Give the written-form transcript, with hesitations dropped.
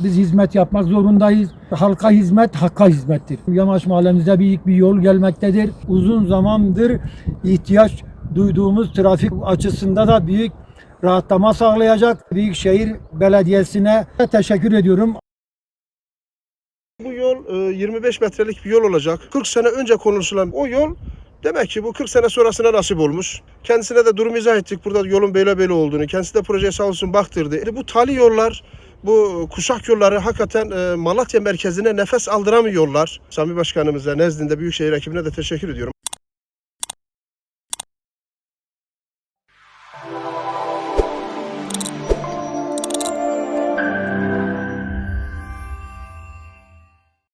Biz hizmet yapmak zorundayız. Halka hizmet, hakka hizmettir. Yamaç mahallemizde büyük bir yol gelmektedir. Uzun zamandır ihtiyaç duyduğumuz trafik açısında da büyük rahatlama sağlayacak. Büyükşehir Belediyesi'ne teşekkür ediyorum. Bu yol 25 metrelik bir yol olacak. 40 sene önce konuşulan o yol demek ki bu 40 sene sonrasına nasip olmuş. Kendisine de durumu izah ettik. Burada yolun böyle olduğunu. Kendisi de projeye sağ olsun baktırdı. Bu tali yollar, bu kuşak yolları hakikaten Malatya merkezine nefes aldıran yollar. Sami Başkanımıza nezdinde Büyükşehir ekibine de teşekkür ediyorum.